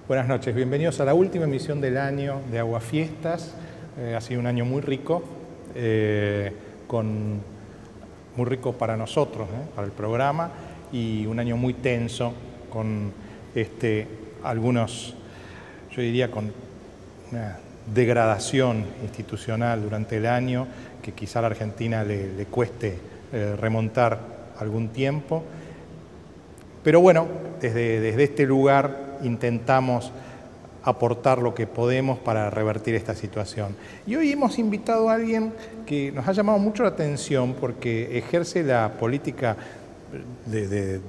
Buenas noches, bienvenidos a la última emisión del año de Aguafiestas. Ha sido un año muy rico, muy rico para nosotros, para el programa, y un año muy tenso, con algunos, yo diría, con una degradación institucional durante el año que quizá a la Argentina le cueste remontar algún tiempo. Pero bueno, desde este lugar intentamos aportar lo que podemos para revertir esta situación. Y hoy hemos invitado a alguien que nos ha llamado mucho la atención porque ejerce la política de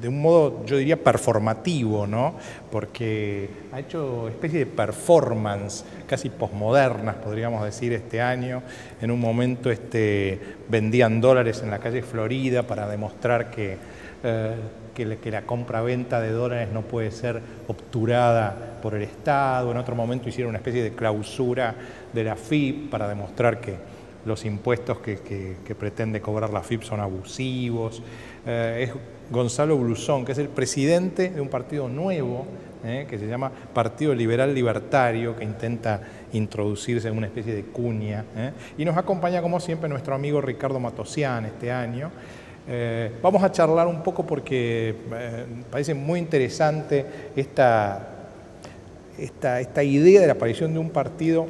un modo, yo diría, performativo, ¿no? Porque ha hecho especie de performance casi posmodernas, podríamos decir, este año. En un momento vendían dólares en la calle Florida para demostrar que la compra-venta de dólares no puede ser obturada por el Estado. En otro momento hicieron una especie de clausura de la AFIP para demostrar que los impuestos que pretende cobrar la AFIP son abusivos. Es Gonzalo Blusón, que es el presidente de un partido nuevo, que se llama Partido Liberal Libertario, que intenta introducirse en una especie de cuña. Y nos acompaña, como siempre, nuestro amigo Ricardo Matosian este año. Vamos a charlar un poco porque parece muy interesante esta idea de la aparición de un partido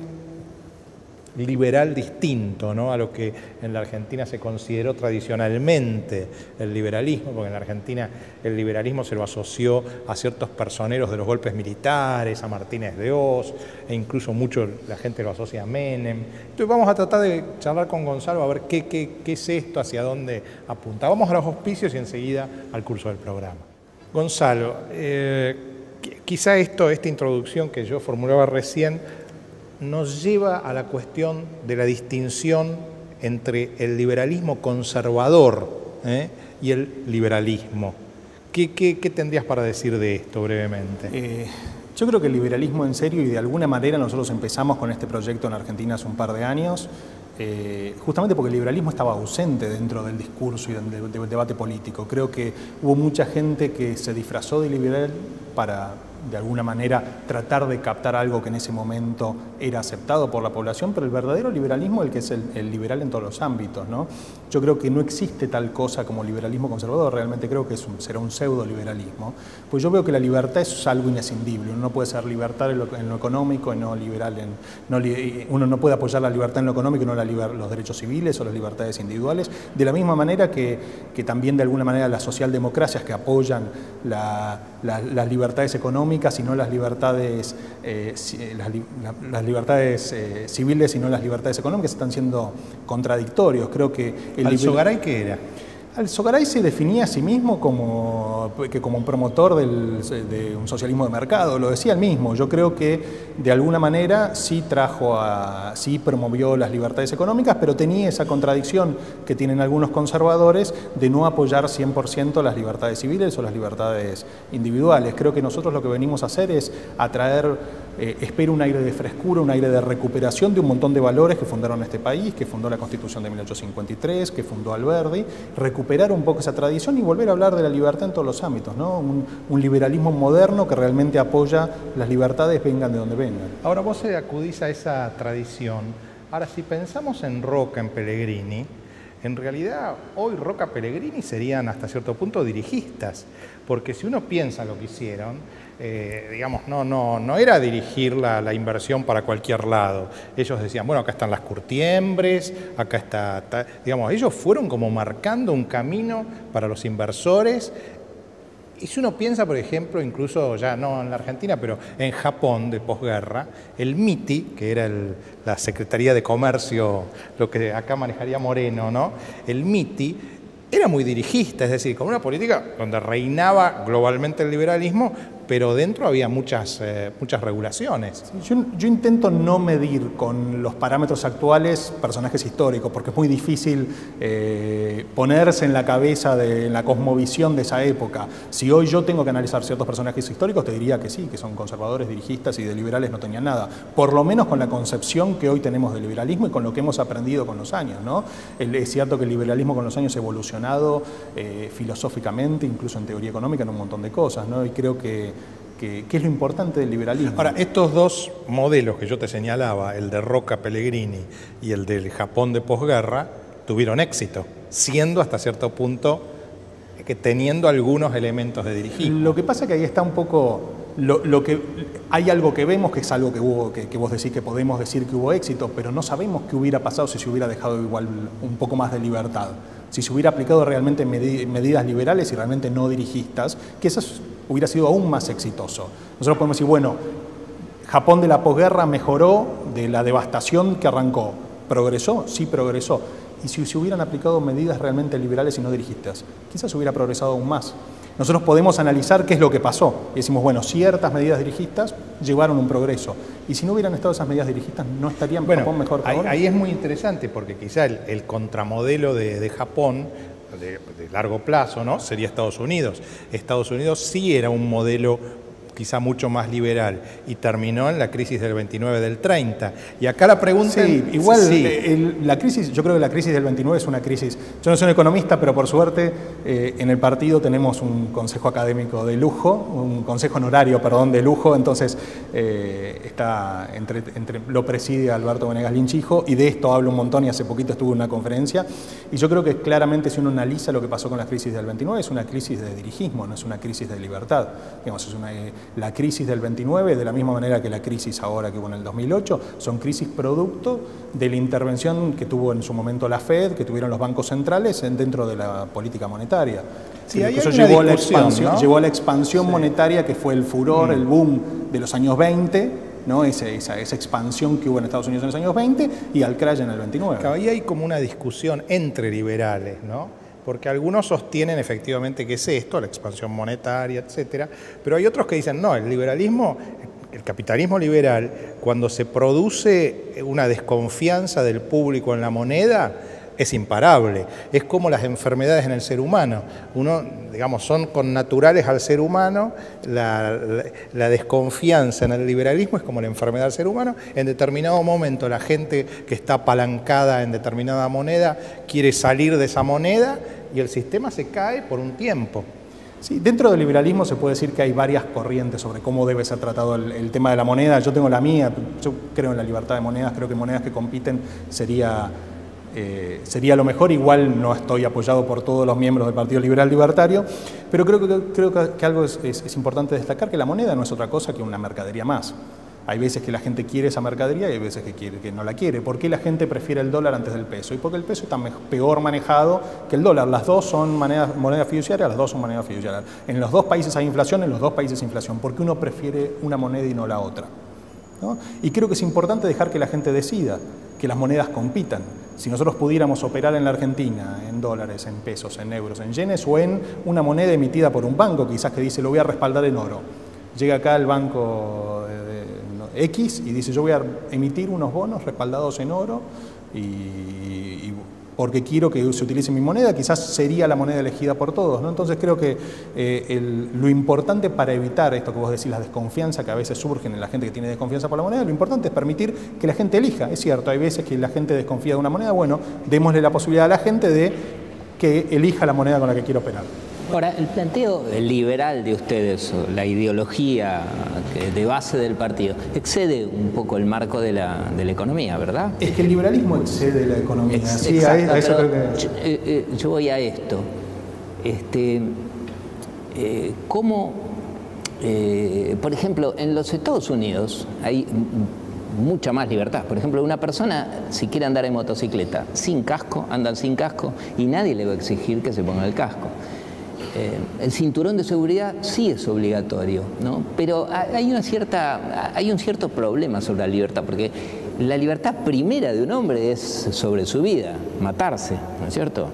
liberal distinto, ¿no?, a lo que en la Argentina se consideró tradicionalmente el liberalismo, porque en la Argentina el liberalismo se lo asoció a ciertos personeros de los golpes militares, a Martínez de Oz, e incluso mucho la gente lo asocia a Menem. Entonces vamos a tratar de charlar con Gonzalo a ver qué es esto, hacia dónde apunta. Vamos a los auspicios y enseguida al curso del programa. Gonzalo, quizá esta introducción que yo formulaba recién nos lleva a la cuestión de la distinción entre el liberalismo conservador y el liberalismo. ¿Qué tendrías para decir de esto brevemente? Yo creo que el liberalismo en serio, y de alguna manera nosotros empezamos con este proyecto en Argentina hace un par de años, justamente porque el liberalismo estaba ausente dentro del discurso y del debate político. Creo que hubo mucha gente que se disfrazó de liberal para, de alguna manera, tratar de captar algo que en ese momento era aceptado por la población, pero el verdadero liberalismo es el que es el liberal en todos los ámbitos, ¿no? Yo creo que no existe tal cosa como liberalismo conservador, realmente creo que será un pseudo-liberalismo, pues yo veo que la libertad es algo inescindible. Uno no puede ser liberal en lo económico y no liberal uno no puede apoyar la libertad en lo económico y no los derechos civiles o las libertades individuales, de la misma manera que también de alguna manera las socialdemocracias que apoyan las libertades económicas y no las libertades, las libertades civiles y no las libertades económicas están siendo contradictorios. Creo que ¿Alzogaray qué era? Alzogaray se definía a sí mismo como un promotor de un socialismo de mercado, lo decía él mismo. Yo creo que de alguna manera sí promovió las libertades económicas, pero tenía esa contradicción que tienen algunos conservadores de no apoyar 100% las libertades civiles o las libertades individuales. Creo que nosotros lo que venimos a hacer es atraer, espero, un aire de frescura, un aire de recuperación de un montón de valores que fundaron este país, que fundó la Constitución de 1853, que fundó Alberdi, recuperar un poco esa tradición y volver a hablar de la libertad en todos los ámbitos, ¿no? Un liberalismo moderno que realmente apoya las libertades, vengan de donde vengan. Ahora vos acudís a esa tradición. Ahora, si pensamos en Roca, en Pellegrini, en realidad hoy Roca, Pellegrini serían hasta cierto punto dirigistas, porque si uno piensa lo que hicieron, digamos, no era dirigir la inversión para cualquier lado. Ellos decían, bueno, acá están las curtiembres, acá está, digamos, ellos fueron como marcando un camino para los inversores. Y si uno piensa, por ejemplo, incluso ya no en la Argentina, pero en Japón de posguerra, el MITI, que era la Secretaría de Comercio, lo que acá manejaría Moreno, ¿no? El MITI era muy dirigista, es decir, con una política donde reinaba globalmente el liberalismo, pero dentro había muchas regulaciones. Yo intento no medir con los parámetros actuales personajes históricos, porque es muy difícil ponerse en la cabeza, en la cosmovisión de esa época. Si hoy yo tengo que analizar ciertos personajes históricos, te diría que sí, que son conservadores, dirigistas, y de liberales no tenían nada. Por lo menos con la concepción que hoy tenemos del liberalismo y con lo que hemos aprendido con los años, ¿no? Es cierto que el liberalismo con los años ha evolucionado filosóficamente, incluso en teoría económica, en un montón de cosas, ¿no? Y creo que qué es lo importante del liberalismo. Ahora, estos dos modelos que yo te señalaba, el de Roca Pellegrini y el del Japón de posguerra, tuvieron éxito, siendo hasta cierto punto que teniendo algunos elementos de dirigismo. Lo que pasa es que ahí está un poco... hay algo que vemos, que es algo que vos decís que podemos decir que hubo éxito, pero no sabemos qué hubiera pasado si se hubiera dejado igual un poco más de libertad. Si se hubiera aplicado realmente medidas liberales y realmente no dirigistas, que eso hubiera sido aún más exitoso. Nosotros podemos decir, bueno, Japón de la posguerra mejoró de la devastación que arrancó. ¿Progresó? Sí, progresó. Y si se hubieran aplicado medidas realmente liberales y no dirigistas, quizás hubiera progresado aún más. Nosotros podemos analizar qué es lo que pasó. Y decimos, bueno, ciertas medidas dirigistas llevaron un progreso. Y si no hubieran estado esas medidas dirigistas, ¿no estarían Japón mejor que ahora? Ahí es muy interesante porque quizá el contramodelo de Japón de largo plazo, ¿no?, sería Estados Unidos. Estados Unidos sí era un modelo quizá mucho más liberal, y terminó en la crisis del 29 del 30. Y acá la pregunta... Sí, igual la crisis, yo creo que la crisis del 29 es una crisis... Yo no soy un economista, pero por suerte en el partido tenemos un consejo académico de lujo, un consejo honorario, perdón, de lujo, entonces está lo preside Alberto Venegas Linchijo, y de esto hablo un montón, y hace poquito estuve en una conferencia, y yo creo que claramente si uno analiza lo que pasó con la crisis del 29, es una crisis de dirigismo, no es una crisis de libertad. Digamos, la crisis del 29, de la misma manera que la crisis ahora que hubo en el 2008, son crisis producto de la intervención que tuvo en su momento la Fed, que tuvieron los bancos centrales dentro de la política monetaria. Sí, eso llevó a la expansión monetaria, que fue el furor, el boom de los años 20, ¿no? Esa expansión que hubo en Estados Unidos en los años 20 y al crash en el 29. Ahí hay como una discusión entre liberales, ¿no? Porque algunos sostienen efectivamente que es esto, la expansión monetaria, etcétera, pero hay otros que dicen, no, el liberalismo, el capitalismo liberal, cuando se produce una desconfianza del público en la moneda, es imparable. Es como las enfermedades en el ser humano. Son connaturales al ser humano. La desconfianza en el liberalismo es como la enfermedad del ser humano. En determinado momento la gente que está apalancada en determinada moneda quiere salir de esa moneda y el sistema se cae por un tiempo. Sí, dentro del liberalismo se puede decir que hay varias corrientes sobre cómo debe ser tratado el tema de la moneda. Yo tengo la mía, yo creo en la libertad de monedas, creo que monedas que compiten sería lo mejor. Igual no estoy apoyado por todos los miembros del Partido Liberal Libertario, pero creo que algo es importante destacar, que la moneda no es otra cosa que una mercadería más. Hay veces que la gente quiere esa mercadería y hay veces que no la quiere. ¿Por qué la gente prefiere el dólar antes del peso? Y porque el peso está peor manejado que el dólar. Las dos son moneda fiduciaria, las dos son moneda fiduciaria. En los dos países hay inflación, en los dos países hay inflación. ¿Por qué uno prefiere una moneda y no la otra? ¿No? Y creo que es importante dejar que la gente decida, que las monedas compitan. Si nosotros pudiéramos operar en la Argentina en dólares, en pesos, en euros, en yenes o en una moneda emitida por un banco, quizás que dice lo voy a respaldar en oro. Llega acá el banco X y dice yo voy a emitir unos bonos respaldados en oro y porque quiero que se utilice mi moneda, quizás sería la moneda elegida por todos, ¿no? Entonces creo que lo importante para evitar esto que vos decís, la desconfianza que a veces surgen en la gente que tiene desconfianza por la moneda, lo importante es permitir que la gente elija. Es cierto, hay veces que la gente desconfía de una moneda, bueno, démosle la posibilidad a la gente de que elija la moneda con la que quiere operar. Ahora, el planteo liberal de ustedes, la ideología de base del partido, excede un poco el marco de la economía, ¿verdad? Es que el liberalismo excede la economía. Sí, exacto, a eso creo que... yo voy a esto. ¿Cómo, por ejemplo, en los Estados Unidos hay mucha más libertad? Por ejemplo, una persona, si quiere andar en motocicleta sin casco, andan sin casco y nadie le va a exigir que se ponga el casco. El cinturón de seguridad sí es obligatorio, ¿no? Pero hay un cierto problema sobre la libertad, porque la libertad primera de un hombre es sobre su vida, matarse, ¿no es cierto?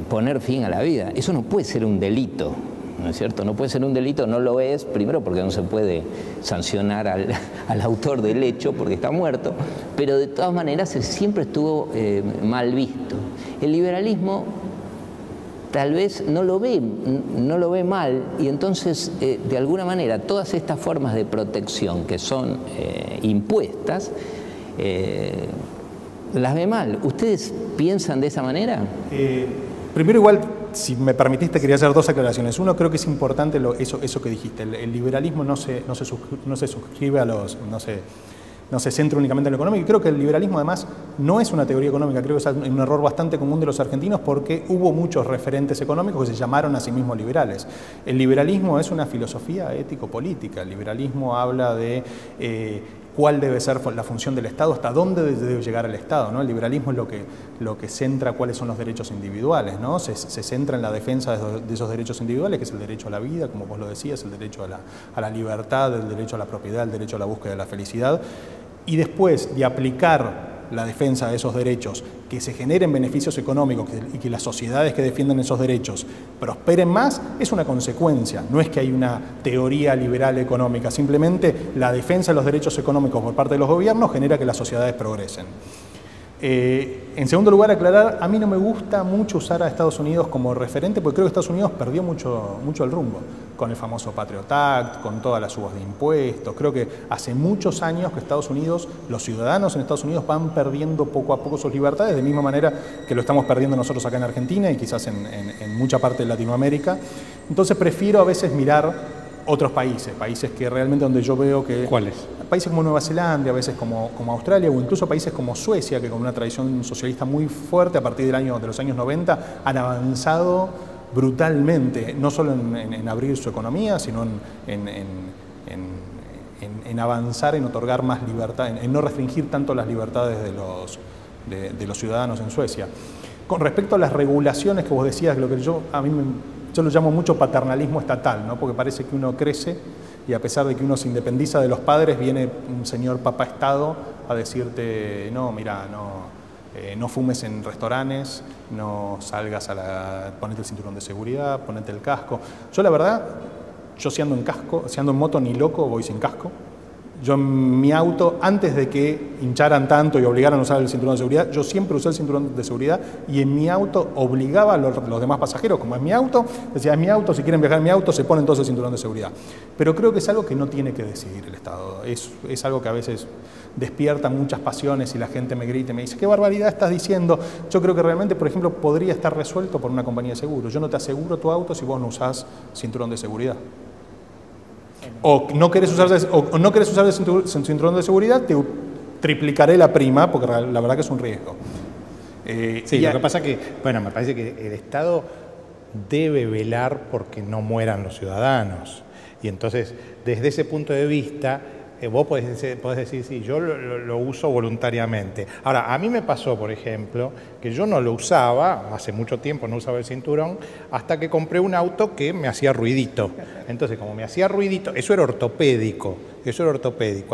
Poner fin a la vida. Eso no puede ser un delito, ¿no es cierto? No puede ser un delito, no lo es, primero porque no se puede sancionar al autor del hecho porque está muerto, pero de todas maneras siempre estuvo mal visto. El liberalismo tal vez no lo ve mal, y entonces de alguna manera todas estas formas de protección que son impuestas las ve mal. ¿Ustedes piensan de esa manera? Primero igual si me permitiste, quería hacer 2 aclaraciones. Uno, creo que es importante eso que dijiste. El liberalismo no se suscribe a los... no se centra únicamente en lo económico, y creo que el liberalismo además no es una teoría económica, creo que es un error bastante común de los argentinos porque hubo muchos referentes económicos que se llamaron a sí mismos liberales. El liberalismo es una filosofía ético-política, el liberalismo habla de cuál debe ser la función del Estado, hasta dónde debe llegar el Estado, ¿no? El liberalismo es lo que centra cuáles son los derechos individuales, ¿no? Se centra en la defensa de esos derechos individuales, que es el derecho a la vida, como vos lo decías, el derecho a la libertad, el derecho a la propiedad, el derecho a la búsqueda de la felicidad. Y después de aplicar la defensa de esos derechos, que se generen beneficios económicos y que las sociedades que defiendan esos derechos prosperen más, es una consecuencia. No es que hay una teoría liberal económica, simplemente la defensa de los derechos económicos por parte de los gobiernos genera que las sociedades progresen. En segundo lugar, aclarar, a mí no me gusta mucho usar a Estados Unidos como referente, porque creo que Estados Unidos perdió mucho el rumbo, con el famoso Patriot Act, con todas las subas de impuestos. Creo que hace muchos años que Estados Unidos, los ciudadanos en Estados Unidos van perdiendo poco a poco sus libertades, de misma manera que lo estamos perdiendo nosotros acá en Argentina y quizás en mucha parte de Latinoamérica. Entonces prefiero a veces mirar otros países que realmente donde yo veo que... ¿Cuáles? Países como Nueva Zelanda, a veces como Australia, o incluso países como Suecia, que con una tradición socialista muy fuerte a partir de los años 90, han avanzado brutalmente, no solo en abrir su economía, sino en avanzar, en otorgar más libertad, en no restringir tanto las libertades de los ciudadanos en Suecia. Con respecto a las regulaciones que vos decías, lo que yo lo llamo mucho paternalismo estatal, ¿no? Porque parece que uno crece y a pesar de que uno se independiza de los padres, viene un señor papá Estado a decirte, no, mira, no fumes en restaurantes, no salgas ponete el cinturón de seguridad, ponete el casco. Yo la verdad, si ando en moto ni loco, voy sin casco. Yo en mi auto, antes de que hincharan tanto y obligaran a usar el cinturón de seguridad, yo siempre usé el cinturón de seguridad y en mi auto obligaba a los demás pasajeros, como es mi auto, decía, es mi auto, si quieren viajar en mi auto, se ponen todos el cinturón de seguridad. Pero creo que es algo que no tiene que decidir el Estado. Es algo que a veces despierta muchas pasiones y la gente me grita y me dice, ¿qué barbaridad estás diciendo? Yo creo que realmente, por ejemplo, podría estar resuelto por una compañía de seguros. Yo no te aseguro tu auto si vos no usás cinturón de seguridad. O no querés usar el cinturón de seguridad, te triplicaré la prima, porque la verdad que es un riesgo. Sí, lo que pasa que, bueno, me parece que el Estado debe velar porque no mueran los ciudadanos. Y entonces, desde ese punto de vista, vos podés decir, sí, yo lo uso voluntariamente. Ahora, a mí me pasó, por ejemplo, que yo no lo usaba, hace mucho tiempo no usaba el cinturón, hasta que compré un auto que me hacía ruidito. Entonces, como me hacía ruidito, eso era ortopédico,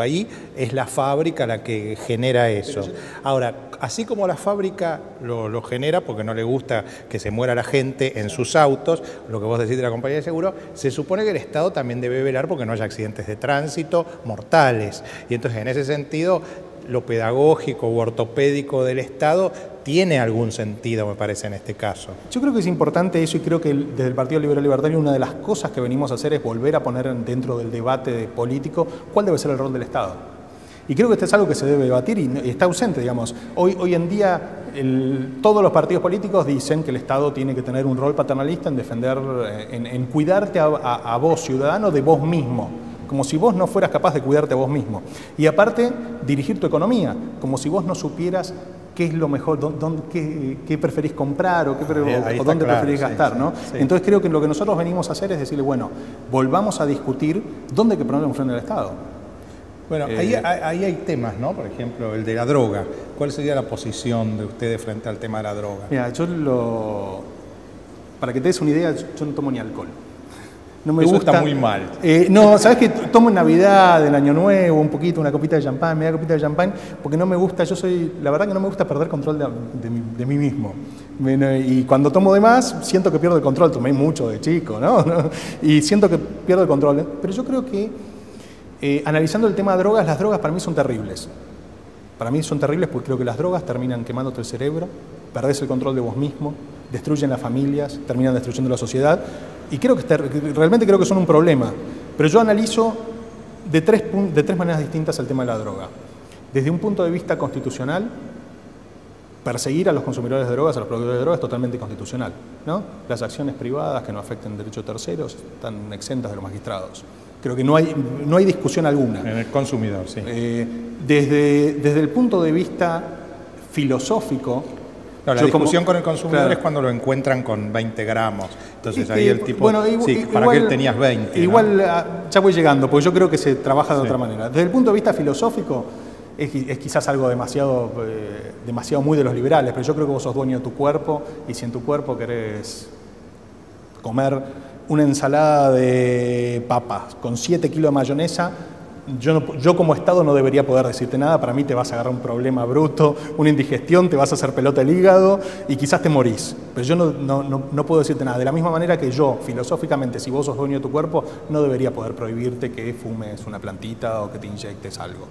ahí es la fábrica la que genera eso. Ahora, así como la fábrica lo genera, porque no le gusta que se muera la gente en sus autos, lo que vos decís de la compañía de seguro, se supone que el Estado también debe velar porque no haya accidentes de tránsito mortales. Y entonces, en ese sentido, lo pedagógico u ortopédico del Estado tiene algún sentido, me parece, en este caso. Yo creo que es importante eso y creo que desde el Partido Liberal Libertario una de las cosas que venimos a hacer es volver a poner dentro del debate político cuál debe ser el rol del Estado. Y creo que esto es algo que se debe debatir y está ausente, digamos. Hoy en día todos los partidos políticos dicen que el Estado tiene que tener un rol paternalista en defender, en cuidarte a vos, ciudadano, de vos mismo. Como si vos no fueras capaz de cuidarte a vos mismo. Y aparte, dirigir tu economía, como si vos no supieras qué es lo mejor, qué preferís comprar o dónde preferís gastar, ¿no? Sí. Entonces creo que lo que nosotros venimos a hacer es decirle, bueno, volvamos a discutir dónde hay que poner un freno al Estado. Bueno, ahí hay temas, ¿no? Por ejemplo, el de la droga. ¿Cuál sería la posición de ustedes frente al tema de la droga? Mira, para que te des una idea, yo no tomo ni alcohol. No me Eso gusta. Está muy mal. No, ¿sabes qué? Tomo en Navidad, en Año Nuevo, un poquito, una copita de champán, media copita de champán, porque no me gusta, la verdad que no me gusta perder control de mí mismo. Y cuando tomo de más, siento que pierdo el control. Tomé mucho de chico, ¿no? Y siento que pierdo el control. Pero yo creo que, analizando el tema de drogas, las drogas para mí son terribles. Para mí son terribles porque creo que las drogas terminan quemándote el cerebro, perdés el control de vos mismo, destruyen las familias, terminan destruyendo la sociedad. Y realmente creo que son un problema. Pero yo analizo de tres maneras distintas el tema de la droga. Desde un punto de vista constitucional, perseguir a los consumidores de drogas, a los productores de drogas, es totalmente constitucional, ¿no? Las acciones privadas que no afecten derechos de terceros están exentas de los magistrados. Creo que no hay discusión alguna. En el consumidor, sí. Desde el punto de vista filosófico... No, la discusión con el consumidor es cuando lo encuentran con 20 gramos. Entonces ahí el tipo, bueno, ¿para qué tenías 20? Igual, ¿no? Ya voy llegando, porque yo creo que se trabaja de otra manera. Desde el punto de vista filosófico, es quizás algo demasiado muy de los liberales, pero yo creo que vos sos dueño de tu cuerpo, y si en tu cuerpo querés comer una ensalada de papas con 7 kilos de mayonesa, yo como Estado no debería poder decirte nada. Para mí te vas a agarrar un problema bruto, una indigestión, te vas a hacer pelota el hígado y quizás te morís. Pero yo no puedo decirte nada. De la misma manera que yo, filosóficamente, si vos sos dueño de tu cuerpo, no debería poder prohibirte que fumes una plantita o que te inyectes algo.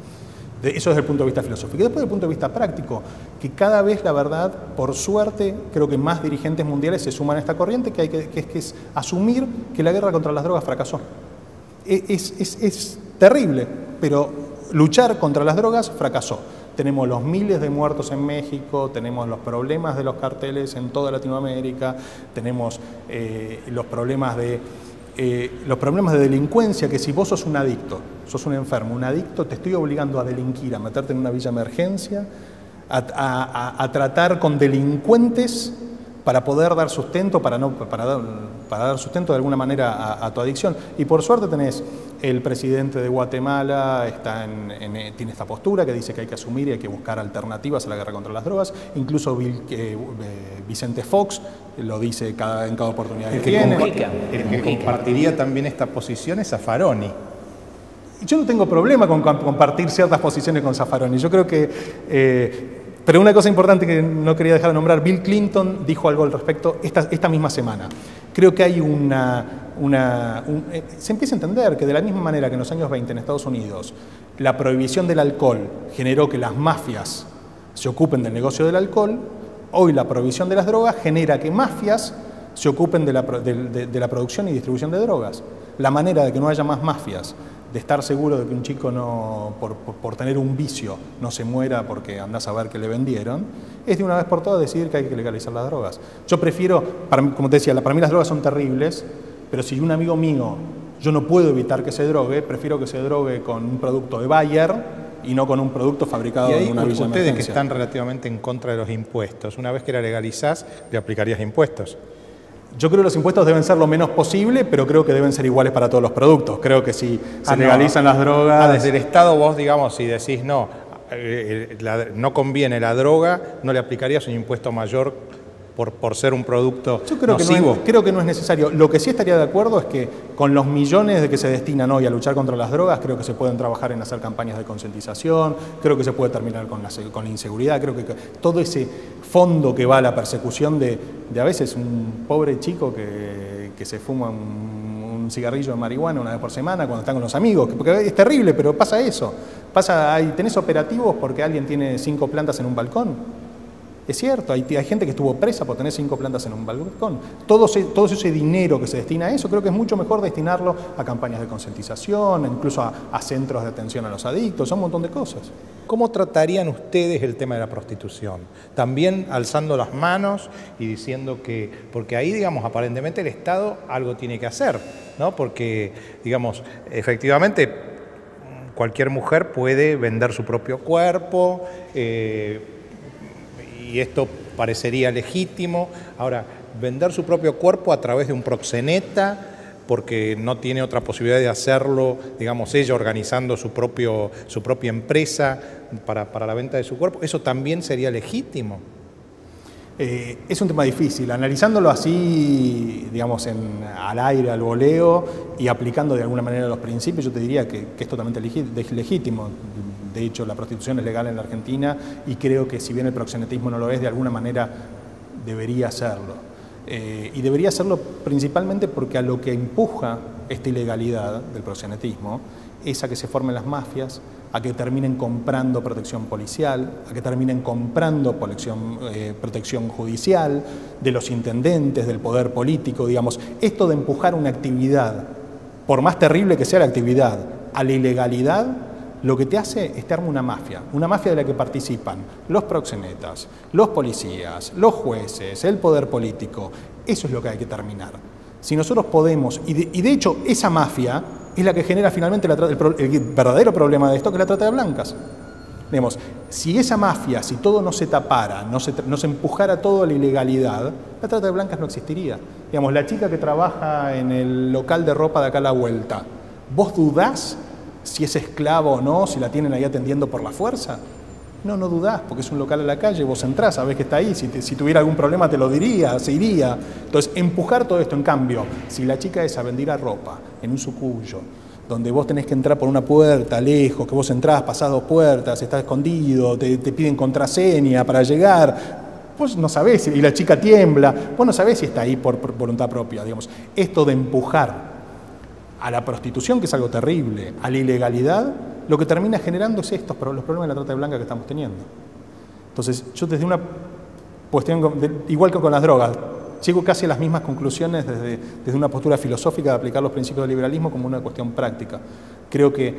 Eso desde el punto de vista filosófico. Y después desde el punto de vista práctico, que cada vez, la verdad, por suerte, creo que más dirigentes mundiales se suman a esta corriente, que es asumir que la guerra contra las drogas fracasó. Es terrible, pero luchar contra las drogas fracasó. Tenemos los miles de muertos en México, tenemos los problemas de los carteles en toda Latinoamérica, tenemos los problemas de delincuencia, que si vos sos un adicto, sos un enfermo, un adicto, te estoy obligando a delinquir, a meterte en una villa de emergencia, a tratar con delincuentes para poder dar sustento, para dar sustento de alguna manera a tu adicción. Y por suerte tenés el presidente de Guatemala, tiene esta postura que dice que hay que asumir y hay que buscar alternativas a la guerra contra las drogas. Incluso Vicente Fox lo dice en cada oportunidad que tiene. El que compartiría también esta posición es Zaffaroni. Yo no tengo problema con compartir ciertas posiciones con Zaffaroni. Yo creo que... pero una cosa importante que no quería dejar de nombrar, Bill Clinton dijo algo al respecto esta misma semana. Creo que hay se empieza a entender que de la misma manera que en los años 20 en Estados Unidos la prohibición del alcohol generó que las mafias se ocupen del negocio del alcohol, hoy la prohibición de las drogas genera que mafias se ocupen de la producción y distribución de drogas. La manera de que no haya más mafias, de estar seguro de que un chico por tener un vicio no se muera porque andás a ver que le vendieron, es de una vez por todas decidir que hay que legalizar las drogas. Yo prefiero, como te decía, para mí las drogas son terribles, pero si un amigo mío, yo no puedo evitar que se drogue, prefiero que se drogue con un producto de Bayer y no con un producto fabricado en una villa de emergencia. Ustedes que están relativamente en contra de los impuestos, una vez que la legalizás, ¿le aplicarías impuestos? Yo creo que los impuestos deben ser lo menos posible, pero creo que deben ser iguales para todos los productos. Creo que si se legalizan las drogas... desde el Estado vos, digamos, si decís no conviene la droga, ¿no le aplicarías un impuesto mayor por ser un producto nocivo? Creo que no es necesario. Lo que sí estaría de acuerdo es que con los millones de que se destinan hoy a luchar contra las drogas, creo que se pueden trabajar en hacer campañas de concientización, creo que se puede terminar con la inseguridad, creo que todo ese fondo que va a la persecución de a veces un pobre chico que se fuma un cigarrillo de marihuana una vez por semana cuando está con los amigos, porque es terrible, pero pasa eso. Tenés operativos porque alguien tiene 5 plantas en un balcón. Es cierto, hay gente que estuvo presa por tener 5 plantas en un balcón. Todo ese dinero que se destina a eso, creo que es mucho mejor destinarlo a campañas de concientización, incluso a centros de atención a los adictos, a un montón de cosas. ¿Cómo tratarían ustedes el tema de la prostitución? También alzando las manos y diciendo porque ahí, digamos, aparentemente el Estado algo tiene que hacer, ¿no? Porque, digamos, efectivamente cualquier mujer puede vender su propio cuerpo, y esto parecería legítimo. Ahora, vender su propio cuerpo a través de un proxeneta, porque no tiene otra posibilidad de hacerlo, digamos, ella organizando su propia empresa para la venta de su cuerpo, ¿eso también sería legítimo? Es un tema difícil. Analizándolo así, digamos, al aire, al voleo, y aplicando de alguna manera los principios, yo te diría que es totalmente legítimo. De hecho, la prostitución es legal en la Argentina y creo que si bien el proxenetismo no lo es, de alguna manera debería serlo. Y debería serlo principalmente porque a lo que empuja esta ilegalidad del proxenetismo es a que se formen las mafias, a que terminen comprando protección policial, a que terminen comprando protección judicial, de los intendentes, del poder político, digamos. Esto de empujar una actividad, por más terrible que sea la actividad, a la ilegalidad, lo que te hace es te arma una mafia de la que participan los proxenetas, los policías, los jueces, el poder político. Eso es lo que hay que terminar. Si nosotros podemos, y de hecho esa mafia es la que genera finalmente el verdadero problema de esto, que es la trata de blancas. Digamos, si esa mafia, si todo no se tapara, no se empujara todo a la ilegalidad, la trata de blancas no existiría. Digamos, la chica que trabaja en el local de ropa de acá a la vuelta, ¿vos dudás si es esclavo o no, si la tienen ahí atendiendo por la fuerza? No dudás, porque es un local a la calle, vos entrás, sabés que está ahí, si tuviera algún problema te lo diría, se iría. Entonces, empujar todo esto, en cambio, si la chica esa vendiera ropa en un sucuyo, donde vos tenés que entrar por una puerta, lejos, que vos entrás, pasás 2 puertas, estás escondido, te piden contraseña para llegar, vos no sabés, y la chica tiembla, vos no sabés si está ahí por voluntad propia, digamos. Esto de empujar a la prostitución, que es algo terrible, a la ilegalidad, lo que termina generando es los problemas de la trata de blanca que estamos teniendo. Entonces, yo desde una cuestión, igual que con las drogas, llego casi a las mismas conclusiones desde una postura filosófica de aplicar los principios del liberalismo como una cuestión práctica. Creo que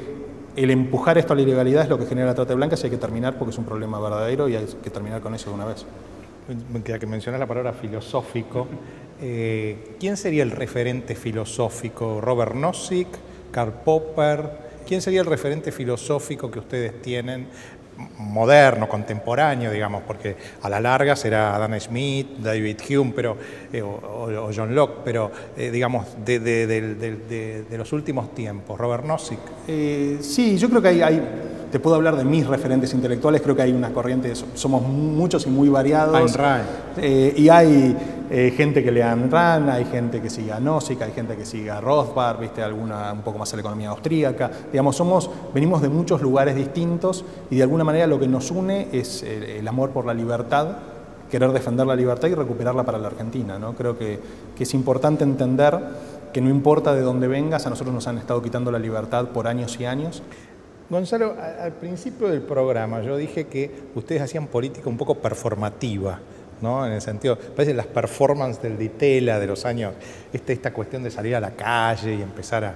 el empujar esto a la ilegalidad es lo que genera la trata de blancas y hay que terminar porque es un problema verdadero y hay que terminar con eso de una vez. Ya que mencionas la palabra filosófico, ¿quién sería el referente filosófico? ¿Robert Nozick? ¿Karl Popper? ¿Quién sería el referente filosófico que ustedes tienen, moderno, contemporáneo, digamos? Porque a la larga será Adam Smith, David Hume, o John Locke, pero digamos, de los últimos tiempos, Robert Nozick. Sí, yo creo que te puedo hablar de mis referentes intelectuales, creo que hay una corriente, somos muchos y muy variados. Ayn Rand. Y hay gente que lea Ayn Rand, hay gente que siga a Nozick, hay gente que siga a Rothbard, ¿viste? Alguna un poco más a la economía austríaca. Digamos, venimos de muchos lugares distintos y de alguna manera lo que nos une es el amor por la libertad, querer defender la libertad y recuperarla para la Argentina, ¿no? Creo que es importante entender que no importa de dónde vengas, a nosotros nos han estado quitando la libertad por años y años. Gonzalo, al principio del programa yo dije que ustedes hacían política un poco performativa, ¿no? En el sentido, parece las performances del Di Tella de los años, esta cuestión de salir a la calle y empezar a...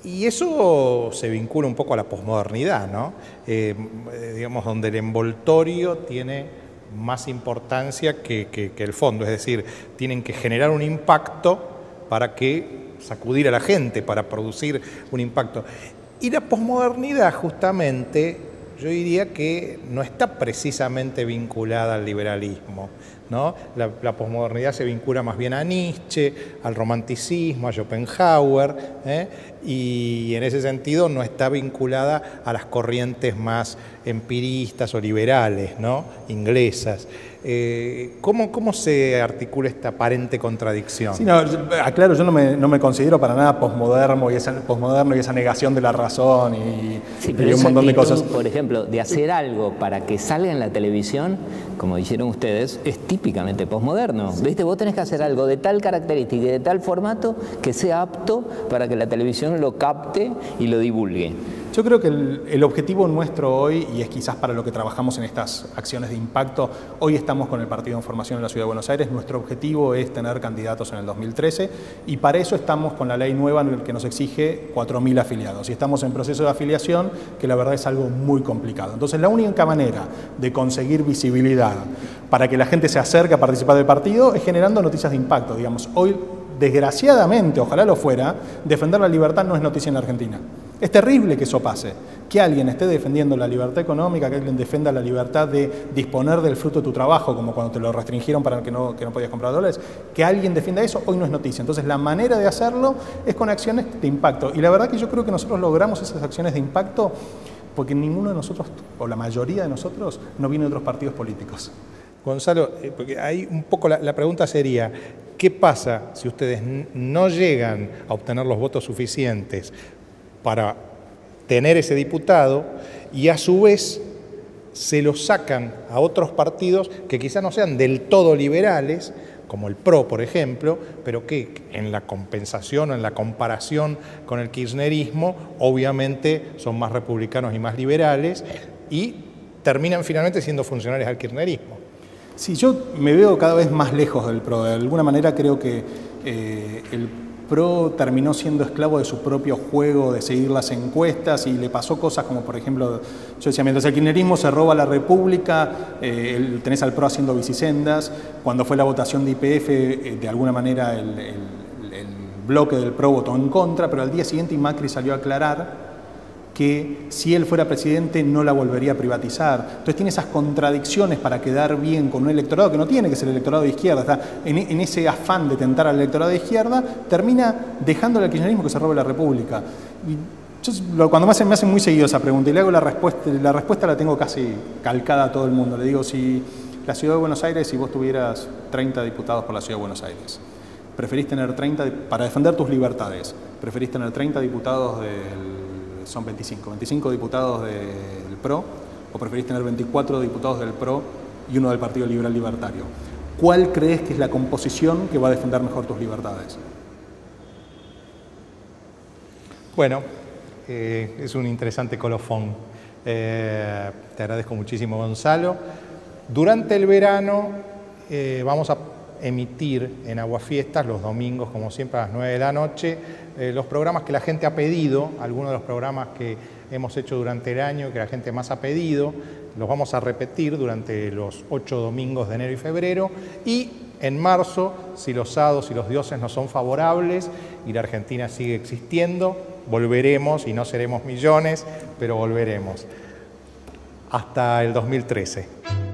Y eso se vincula un poco a la posmodernidad, ¿no? Digamos, donde el envoltorio tiene más importancia que el fondo, es decir, tienen que generar un impacto para sacudir a la gente, para producir un impacto. Y la posmodernidad, justamente, yo diría que no está precisamente vinculada al liberalismo, ¿no? La posmodernidad se vincula más bien a Nietzsche, al romanticismo, a Schopenhauer, y en ese sentido no está vinculada a las corrientes más empiristas o liberales, ¿no? Inglesas. ¿Cómo se articula esta aparente contradicción? Sí, aclaro, yo no me considero para nada posmoderno y esa negación de la razón y un montón de cosas. Por ejemplo, de hacer algo para que salga en la televisión, como dijeron ustedes, es típicamente posmoderno. ¿Viste? Vos tenés que hacer algo de tal característica y de tal formato que sea apto para que la televisión lo capte y lo divulgue. Yo creo que el objetivo nuestro hoy, y es quizás para lo que trabajamos en estas acciones de impacto, hoy estamos con el Partido en Formación en la Ciudad de Buenos Aires, nuestro objetivo es tener candidatos en el 2013 y para eso estamos con la ley nueva que nos exige 4.000 afiliados y estamos en proceso de afiliación que la verdad es algo muy complicado. Entonces la única manera de conseguir visibilidad para que la gente se acerque a participar del partido es generando noticias de impacto. Digamos, hoy desgraciadamente, ojalá lo fuera, defender la libertad no es noticia en la Argentina. Es terrible que eso pase, que alguien esté defendiendo la libertad económica, que alguien defenda la libertad de disponer del fruto de tu trabajo, como cuando te lo restringieron para que no podías comprar dólares, que alguien defienda eso, hoy no es noticia. Entonces la manera de hacerlo es con acciones de impacto. Y la verdad que yo creo que nosotros logramos esas acciones de impacto porque ninguno de nosotros, o la mayoría de nosotros, no viene de otros partidos políticos. Gonzalo, porque ahí un poco la pregunta sería, ¿qué pasa si ustedes no llegan a obtener los votos suficientes para tener ese diputado y a su vez se lo sacan a otros partidos que quizás no sean del todo liberales, como el PRO, por ejemplo, pero que en la compensación o en la comparación con el kirchnerismo, obviamente son más republicanos y más liberales y terminan finalmente siendo funcionarios al kirchnerismo? Sí, yo me veo cada vez más lejos del PRO. De alguna manera creo que PRO terminó siendo esclavo de su propio juego de seguir las encuestas y le pasó cosas como, por ejemplo, yo decía, mientras el kirchnerismo se roba la República, tenés al PRO haciendo bicisendas. Cuando fue la votación de YPF, de alguna manera el bloque del PRO votó en contra, pero al día siguiente Macri salió a aclarar que si él fuera presidente no la volvería a privatizar. Entonces tiene esas contradicciones para quedar bien con un electorado que no tiene que ser el electorado de izquierda. Está en ese afán de tentar al electorado de izquierda, termina dejándole al kirchnerismo que se robe la República. Y yo, cuando me hacen muy seguido esa pregunta y le hago la respuesta la tengo casi calcada a todo el mundo. Le digo, si la Ciudad de Buenos Aires, si vos tuvieras 30 diputados por la Ciudad de Buenos Aires, preferís tener 30, para defender tus libertades, preferís tener 30 diputados son 25 diputados del PRO, o preferís tener 24 diputados del PRO y uno del Partido Liberal Libertario. ¿Cuál crees que es la composición que va a defender mejor tus libertades? Bueno, es un interesante colofón. Te agradezco muchísimo, Gonzalo. Durante el verano vamos a emitir en Aguafiestas los domingos, como siempre, a las 9 de la noche, los programas que la gente ha pedido, algunos de los programas que hemos hecho durante el año, que la gente más ha pedido, los vamos a repetir durante los 8 domingos de enero y febrero, y en marzo, si los hados y los dioses nos son favorables y la Argentina sigue existiendo, volveremos, y no seremos millones, pero volveremos. Hasta el 2013.